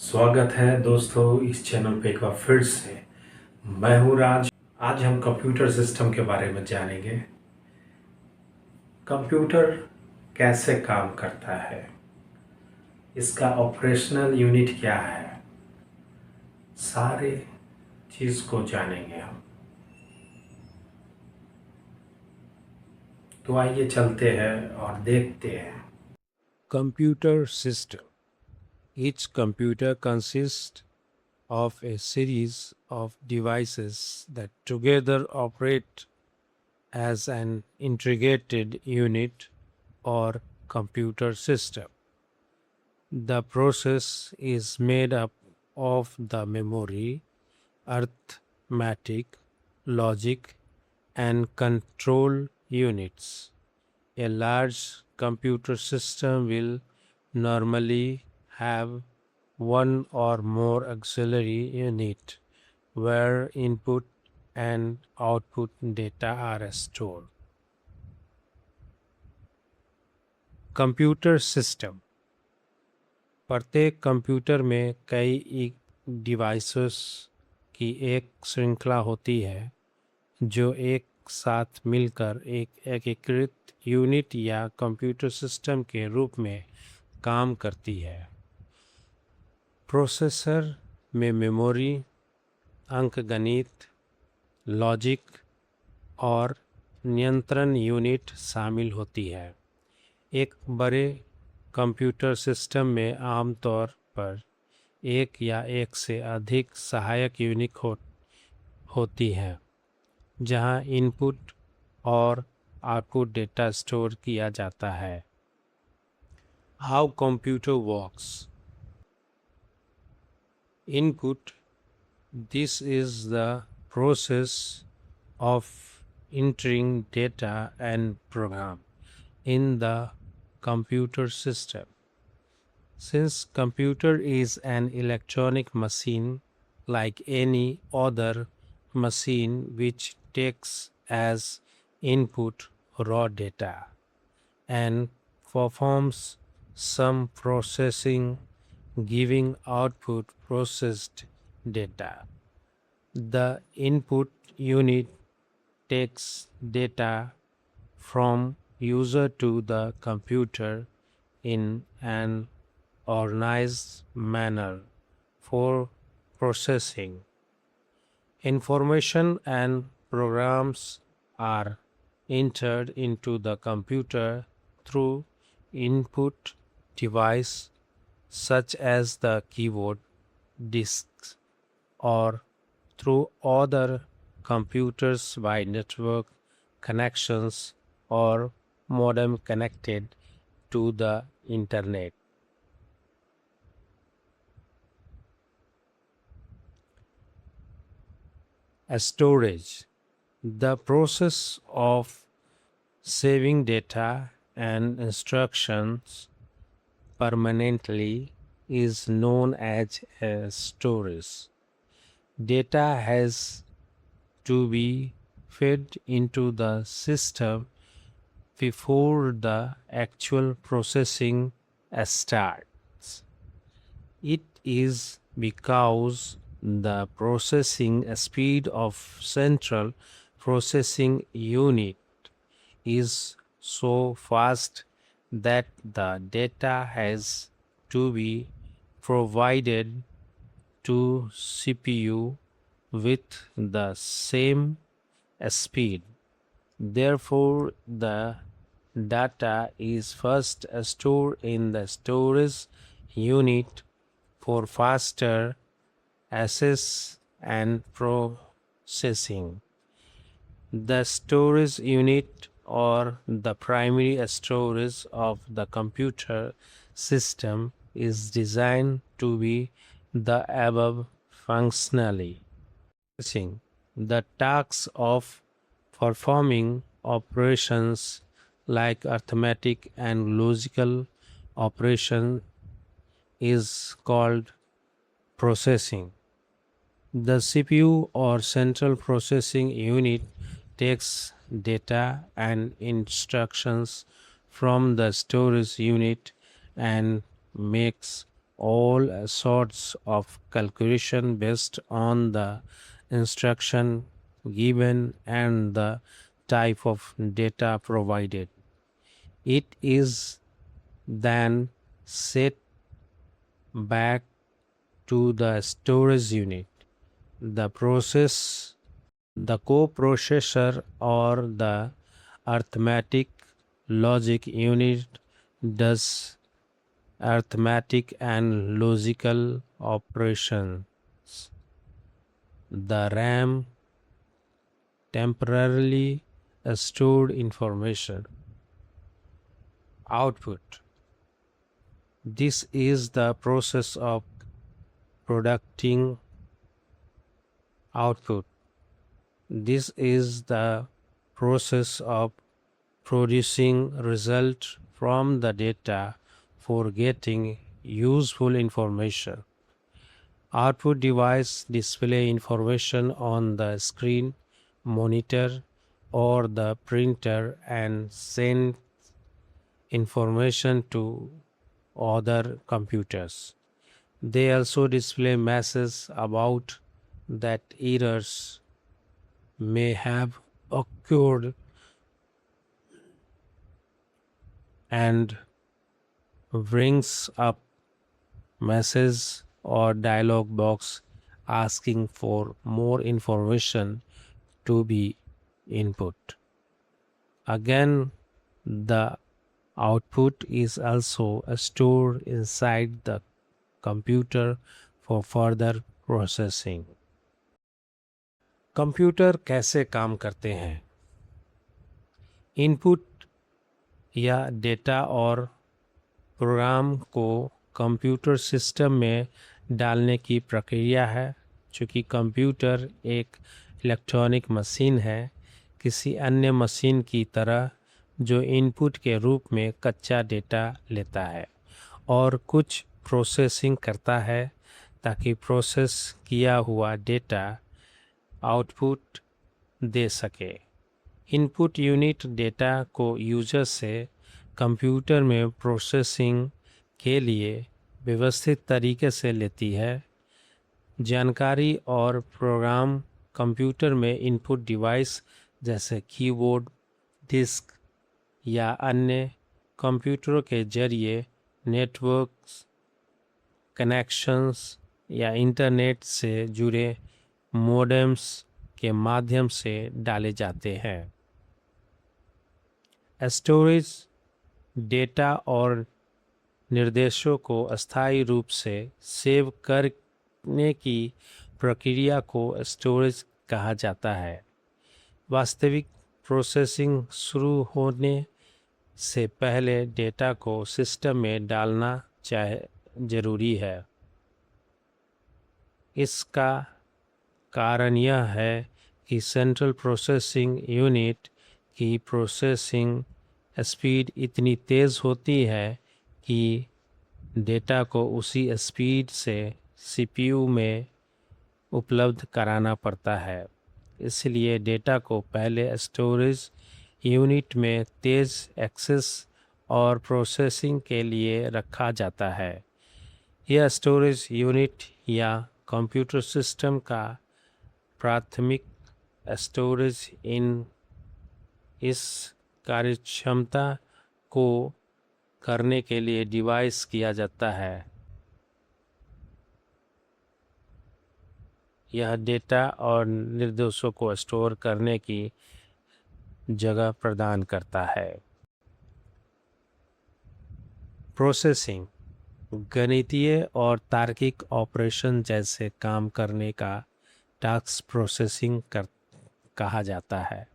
स्वागत है दोस्तों इस चैनल पे एक बार फिर से। मैं हूँ राज। आज हम कंप्यूटर सिस्टम के बारे में जानेंगे। कंप्यूटर कैसे काम करता है, इसका ऑपरेशनल यूनिट क्या है, सारे चीज़ को जानेंगे हम। तो आइए चलते हैं और देखते हैं। Computer system. Each computer consists of a series of devices that together operate as an integrated unit or computer system. The process is made up of the memory, arithmetic, logic, and control units. A large computer system will normally have one or more auxiliary unit where input and output data are stored. Computer system प्रत्येक computer में कई devices की एक श्रृंखला होती है जो एक साथ मिलकर एक एकीकृत यूनिट या कंप्यूटर सिस्टम के रूप में काम करती है। प्रोसेसर में मेमोरी, अंकगणित, लॉजिक और नियंत्रण यूनिट शामिल होती है। एक बड़े कंप्यूटर सिस्टम में आमतौर पर एक या एक से अधिक सहायक यूनिट होती हैं जहां इनपुट और आउटपुट डेटा स्टोर किया जाता है। How computer works. Input, this is the process of entering data and program in the computer system. Since computer is an electronic machine like any other machine which takes as input raw data and performs some processing giving output processed data. The input unit takes data from user to the computer in an organized manner for processing. Information and programs are entered into the computer through input device such as the keyboard, disks, or through other computers by network connections or modem connected to the internet. Storage. The process of saving data and instructions permanently is known as a storage. Data has to be fed into the system before the actual processing starts. It is because the processing speed of central processing unit is so fast that the data has to be provided to CPU with the same speed. Therefore, the data is first stored in the storage unit for faster access and processing. The storage unit or the primary storage of the computer system is designed to be the above functionally. The tasks of performing operations like arithmetic and logical operation is called processing. The CPU or central processing unit takes data and instructions from the storage unit and makes all sorts of calculation based on the instruction given and the type of data provided. It is then set back to the storage unit. The coprocessor or the arithmetic logic unit does arithmetic and logical operations. The RAM temporarily stored information. Output. This is the process of producing output. This is the process of producing result from the data for getting useful information. Output device display information on the screen, monitor, or the printer and send information to other computers. They also display messages about that errors may have occurred and brings up message or dialog box asking for more information to be input. Again, the output is also stored inside the computer for further processing. Computer कैसे काम करते हैं? Input या data और programme को computer system में डालने की प्रक्रिया है. चूँकि कंप्यूटर एक इलेक्ट्रॉनिक मशीन है, किसी अन्य मशीन की तरह जो इनपुट के रूप में कच्चा डेटा लेता है और कुछ प्रोसेसिंग करता है ताकि प्रोसेस किया हुआ डेटा आउटपुट दे सके. इनपुट यूनिट डेटा को यूजर से कंप्यूटर में प्रोसेसिंग के लिए व्यवस्थित तरीके से लेती है. जानकारी और प्रोग्राम कंप्यूटर में इनपुट डिवाइस जैसे कीबोर्ड, डिस्क या अन्य कंप्यूटरों के जरिए नेटवर्क्स, कनेक्शंस या इंटरनेट से जुड़े मोडेम्स के माध्यम से डाले जाते हैं. स्टोरेज डेटा और निर्देशों को अस्थायी रूप से सेव करने की प्रक्रिया को स्टोरेज कहा जाता है. वास्तविक प्रोसेसिंग शुरू होने से पहले डेटा को सिस्टम में डालना जरूरी है. इसका कारण यह है कि सेंट्रल प्रोसेसिंग यूनिट की प्रोसेसिंग स्पीड इतनी तेज़ होती है कि डेटा को उसी स्पीड से सीपीयू में उपलब्ध कराना पड़ता है. इसलिए डेटा को पहले स्टोरेज यूनिट में तेज़ एक्सेस और प्रोसेसिंग के लिए रखा जाता है. यह स्टोरेज यूनिट या कंप्यूटर सिस्टम का प्राथमिक स्टोरेज इस कार्यक्षमता को करने के लिए डिवाइस किया जाता है. यह डेटा और निर्देशों को स्टोर करने की जगह प्रदान करता है. प्रोसेसिंग गणितीय और तार्किक ऑपरेशन जैसे काम करने का टास्क प्रोसेसिंग कहा जाता है.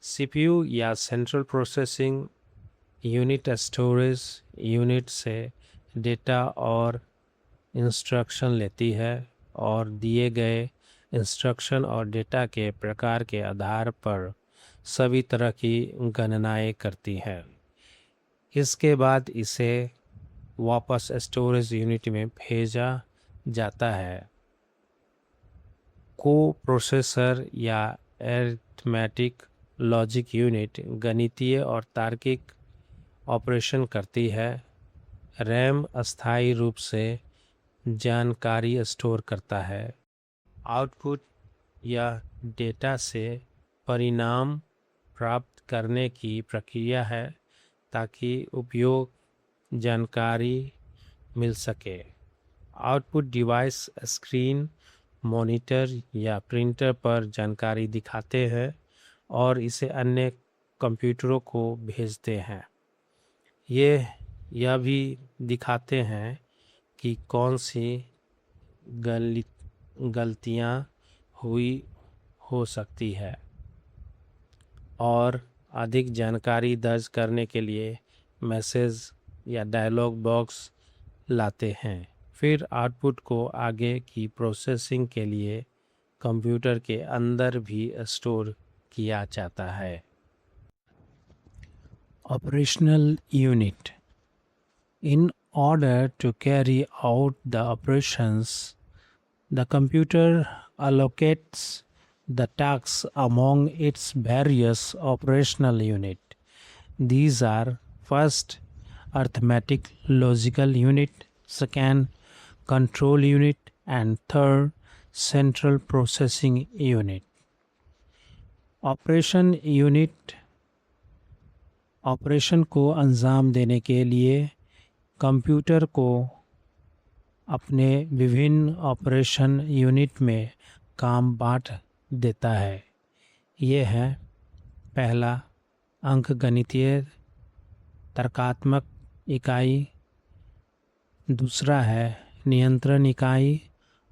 सीपीयू या central processing unit storage unit से डेटा और इंस्ट्रक्शन लेती है और दिए गए इंस्ट्रक्शन और डेटा के प्रकार के आधार पर सभी तरह की गणनाएं करती है. इसके बाद इसे वापस स्टोरेज यूनिट में भेजा जाता है. को प्रोसेसर या अरिथमेटिक लॉजिक यूनिट गणितीय और तार्किक ऑपरेशन करती है. रैम अस्थायी रूप से जानकारी स्टोर करता है। आउटपुट या डेटा से परिणाम प्राप्त करने की प्रक्रिया है ताकि उपयोग जानकारी मिल सके। आउटपुट डिवाइस स्क्रीन, मॉनिटर या प्रिंटर पर जानकारी दिखाते हैं और इसे अन्य कंप्यूटरों को भेजते हैं। ये यह भी दिखाते हैं कि कौन सी गलतियाँ हुई हो सकती है और अधिक जानकारी दर्ज करने के लिए मैसेज या डायलॉग बॉक्स लाते हैं। फिर आउटपुट को आगे की प्रोसेसिंग के लिए कंप्यूटर के अंदर भी स्टोर किया जाता है। Operational unit. In order to carry out the operations, the computer allocates the tasks among its various operational units. These are first, arithmetic logical unit, second, control unit, and third, central processing unit. Operation unit operation को अंजाम देने के लिए computer को अपने विभिन्न operation unit में काम बांट देता है। ये है पहला, अंकगणितीय तर्कात्मक इकाई, दूसरा है नियंत्रण इकाई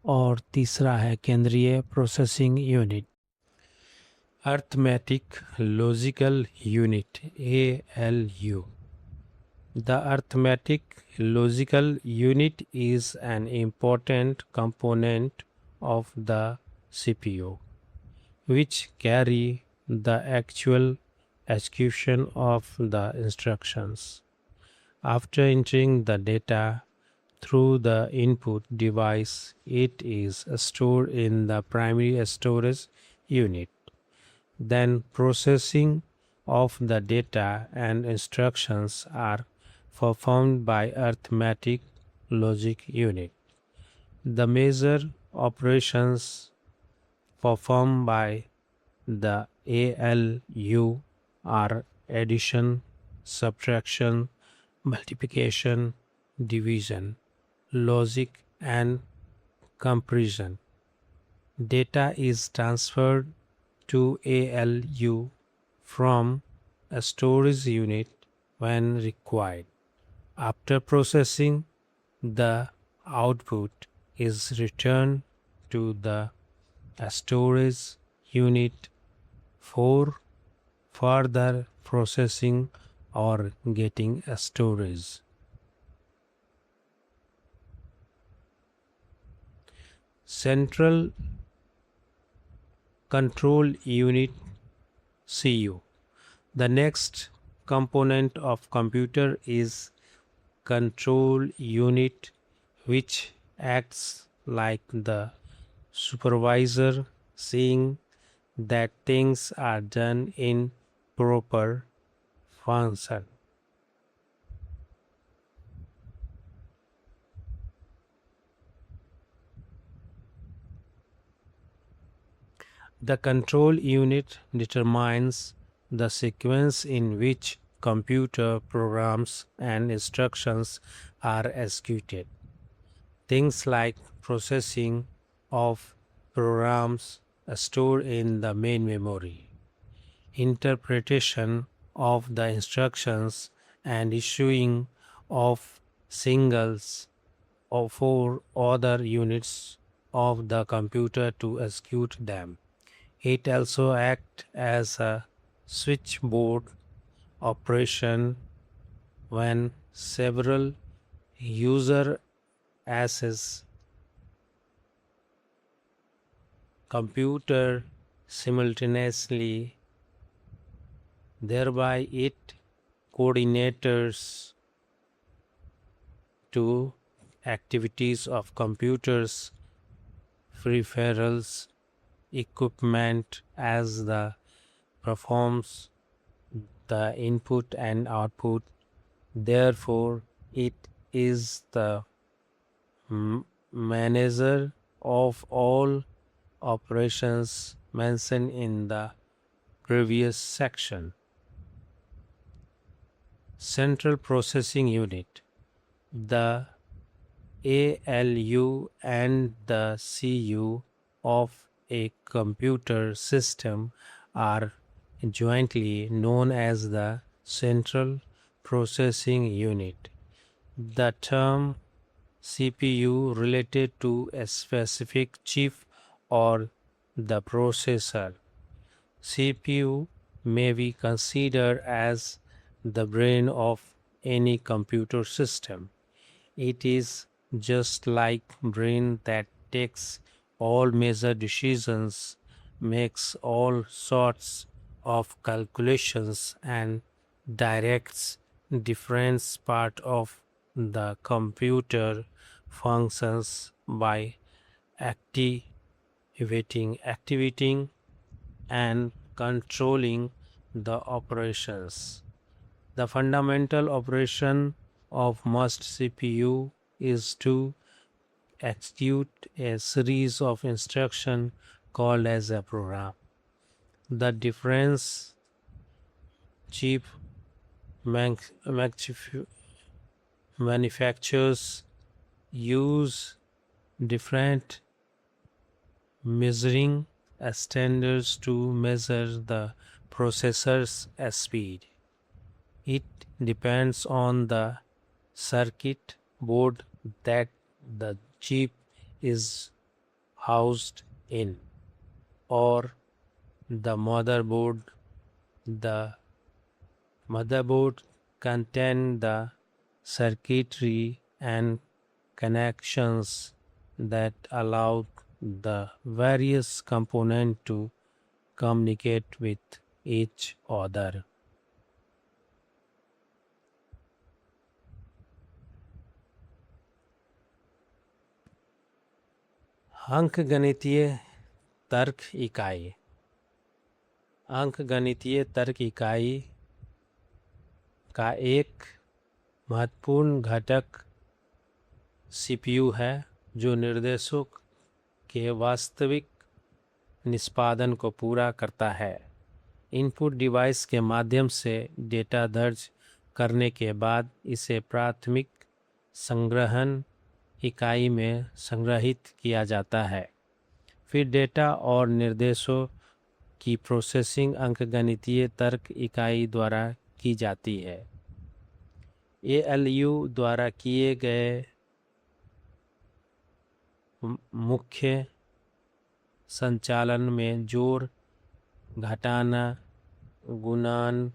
और तीसरा है केंद्रीय processing unit. Arithmetic logical unit ALU. The arithmetic logical unit is an important component of the CPU, which carry the actual execution of the instructions. After entering the data through the input device, it is stored in the primary storage unit. Then processing of the data and instructions are performed by arithmetic logic unit. The major operations performed by the ALU are addition, subtraction, multiplication, division, logic, and comparison. Data is transferred to ALU from a storage unit when required. After processing, the output is returned to the storage unit for further processing or getting storage. Central Control Unit CU. The next component of computer is control unit, which acts like the supervisor, seeing that things are done in proper function. The control unit determines the sequence in which computer programs and instructions are executed. Things like processing of programs stored in the main memory, interpretation of the instructions, and issuing of signals for other units of the computer to execute them. It also acts as a switchboard operation when several user access computer simultaneously, thereby it coordinates to activities of computers, peripherals, equipment as the performs the input and output. Therefore, it is the manager of all operations mentioned in the previous section. Central Processing Unit. The ALU and the CU of a computer system are jointly known as the Central Processing Unit. The term CPU related to a specific chip or the processor. CPU may be considered as the brain of any computer system. It is just like brain that takes all major decisions, makes all sorts of calculations and directs different part of the computer functions by activating and controlling the operations. The fundamental operation of most CPU is to execute a series of instructions called as a program. The difference chip manufacturers use different measuring standards to measure the processor's speed. It depends on the circuit board that the chip is housed in, or the motherboard. The motherboard contains the circuitry and connections that allow the various components to communicate with each other. अंकगणितीय तर्क इकाई. अंकगणितीय तर्क इकाई का एक महत्वपूर्ण घटक सीपीयू है जो निर्देशों के वास्तविक निष्पादन को पूरा करता है. इनपुट डिवाइस के माध्यम से डेटा दर्ज करने के बाद इसे प्राथमिक संग्रहण इकाई में संग्रहित किया जाता है. फिर डेटा और निर्देशों की प्रोसेसिंग अंकगणितीय तर्क इकाई द्वारा की जाती है. एएलयू द्वारा किए गए मुख्य संचालन में जोड़, घटाना, गुणन,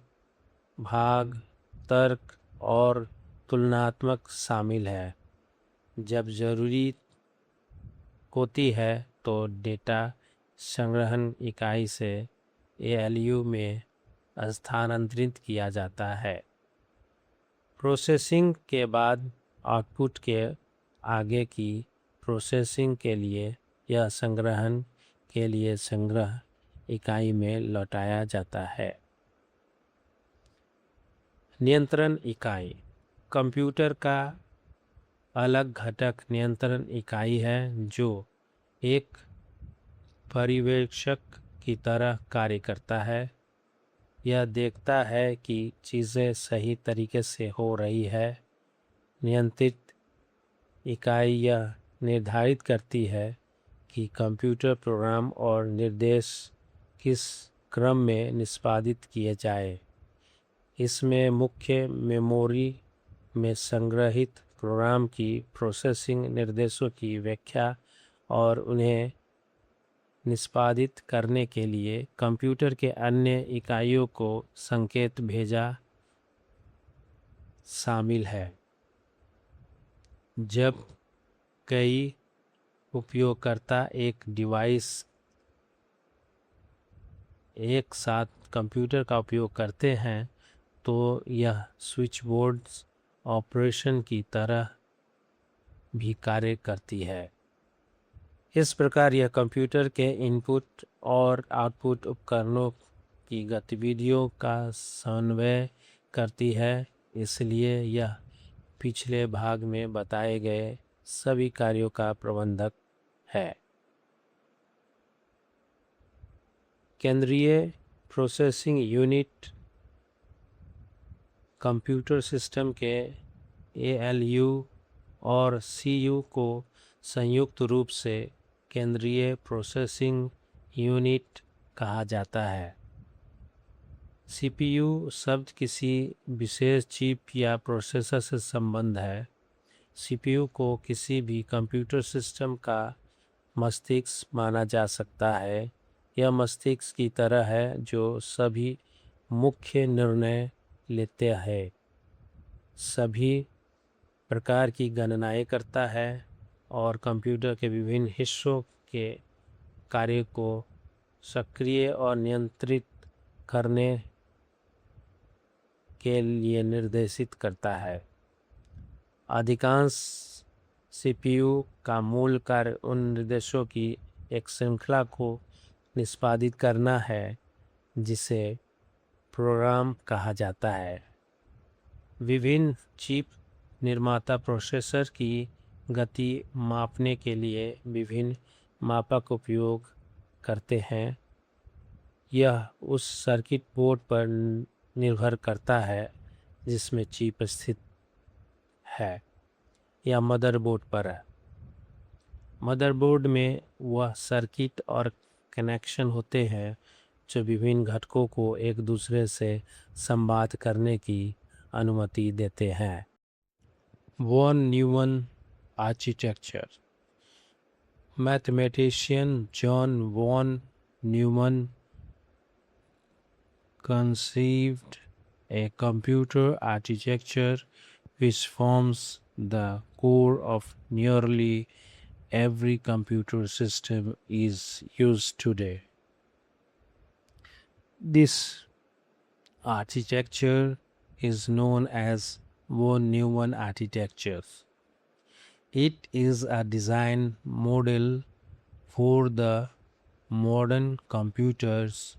भाग, तर्क और तुलनात्मक शामिल है. जब जरूरी होती है तो डेटा संग्रहण इकाई से एएलयू में स्थानांतरित किया जाता है. प्रोसेसिंग के बाद आउटपुट के आगे की प्रोसेसिंग के लिए यह संग्रहण के लिए संग्रह इकाई में लौटाया जाता है. नियंत्रण इकाई. कंप्यूटर का अलग घटक नियंत्रण इकाई है जो एक पर्यवेक्षक की तरह कार्य करता है. यह देखता है कि चीज़ें सही तरीके से हो रही है. नियंत्रित इकाई यह निर्धारित करती है कि कंप्यूटर प्रोग्राम और निर्देश किस क्रम में निष्पादित किए जाए. इसमें मुख्य मेमोरी में संग्रहित प्रोग्राम की प्रोसेसिंग, निर्देशों की व्याख्या और उन्हें निष्पादित करने के लिए कंप्यूटर के अन्य इकाइयों को संकेत भेजा शामिल है. जब कई उपयोगकर्ता एक डिवाइस एक साथ कंप्यूटर का उपयोग करते हैं तो यह स्विचबोर्ड ऑपरेशन की तरह भी कार्य करती है. इस प्रकार यह कंप्यूटर के इनपुट और आउटपुट उपकरणों की गतिविधियों का समन्वय करती है. इसलिए यह पिछले भाग में बताए गए सभी कार्यों का प्रबंधक है। केंद्रीय प्रोसेसिंग यूनिट कंप्यूटर सिस्टम के ALU और CU को संयुक्त रूप से केंद्रीय प्रोसेसिंग यूनिट कहा जाता है। CPU शब्द किसी विशेष चिप या प्रोसेसर से संबंध है। CPU को किसी भी कंप्यूटर सिस्टम का मस्तिष्क माना जा सकता है। यह मस्तिष्क की तरह है जो सभी मुख्य निर्णय लेते हैं, सभी प्रकार की गणनाएं करता है और कंप्यूटर के विभिन्न हिस्सों के कार्य को सक्रिय और नियंत्रित करने के लिए निर्देशित करता है। अधिकांश CPU का मूल कार्य उन निर्देशों की एक श्रृंखला को निष्पादित करना है जिसे प्रोग्राम कहा जाता है। विभिन्न चिप निर्माता प्रोसेसर की गति मापने के लिए विभिन्न मापक उपयोग करते हैं। यह उस सर्किट बोर्ड पर निर्भर करता है जिसमें चिप स्थित है या मदरबोर्ड पर है। मदरबोर्ड में वह सर्किट और कनेक्शन होते हैं जो विभिन्न घटकों को एक दूसरे से संवाद करने की अनुमति देते हैं। Von Neumann architecture. Mathematician John von Neumann conceived a computer architecture which forms the core of nearly every computer system is used today. This architecture is known as von Neumann architecture. It is a design model for the modern computers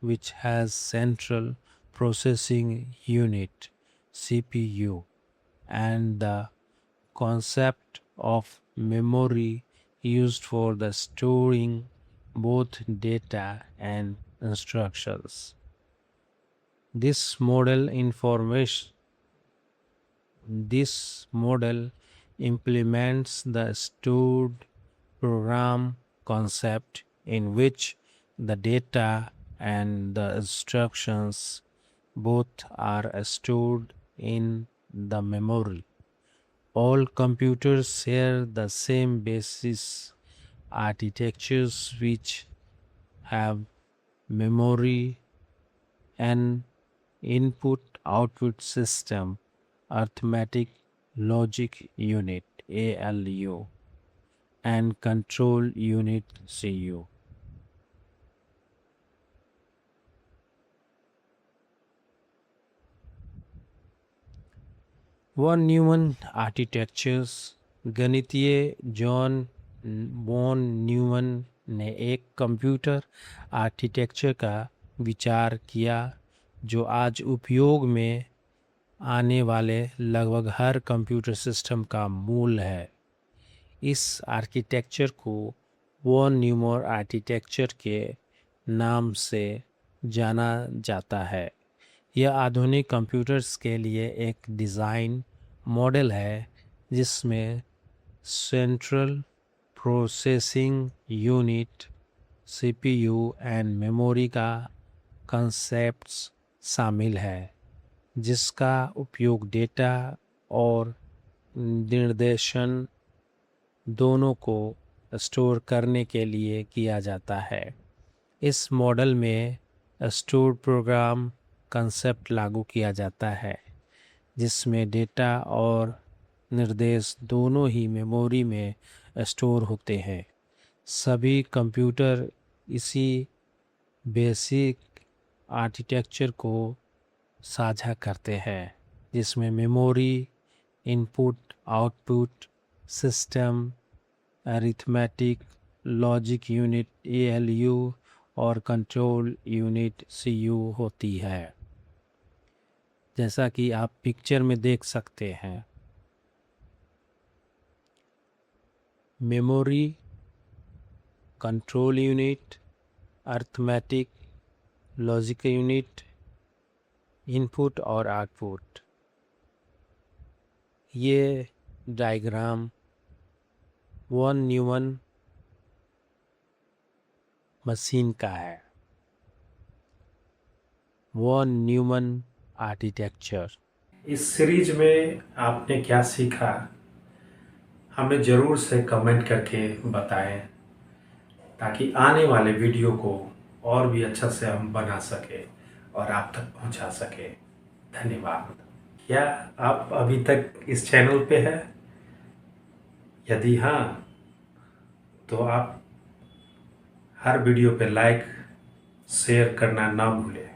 which has central processing unit CPU and the concept of memory used for the storing both data and instructions. This model implements the stored program concept in which the data and the instructions both are stored in the memory. All computers share the same basis architectures which have memory and input-output system, arithmetic logic unit ALU, and control unit CU. Von Neumann architectures. गणितीय John von Neumann ने एक computer architecture का विचार किया जो आज उपयोग में आने वाले लगभग हर कंप्यूटर सिस्टम का मूल है। इस आर्किटेक्चर को वॉन न्यूमन आर्किटेक्चर के नाम से जाना जाता है। यह आधुनिक कंप्यूटर्स के लिए एक डिज़ाइन मॉडल है जिसमें central processing unit CPU and memory का कंसेप्ट्स शामिल है, जिसका उपयोग डेटा और निर्देशन दोनों को स्टोर करने के लिए किया जाता है। इस मॉडल में स्टोर प्रोग्राम कंसेप्ट लागू किया जाता है जिसमें डेटा और निर्देश दोनों ही मेमोरी में स्टोर होते हैं। सभी कंप्यूटर इसी बेसिक आर्किटेक्चर को साझा करते हैं जिसमें memory, input output system, arithmetic logic unit ALU और कंट्रोल यूनिट CU होती है। जैसा कि आप पिक्चर में देख सकते हैं, memory, control unit, arithmetic, logic unit, input और आउटपुट। ये डायग्राम वॉन न्यूमन मशीन का है, वॉन न्यूमन आर्किटेक्चर। इस सीरीज में आपने क्या सीखा, हमें ज़रूर से कमेंट करके बताएं, ताकि आने वाले वीडियो को और भी अच्छा से हम बना सके और आप तक पहुंचा सके। धन्यवाद। क्या आप अभी तक इस चैनल पे हैं? यदि हाँ, तो आप हर वीडियो पे लाइक शेयर करना ना भूलें।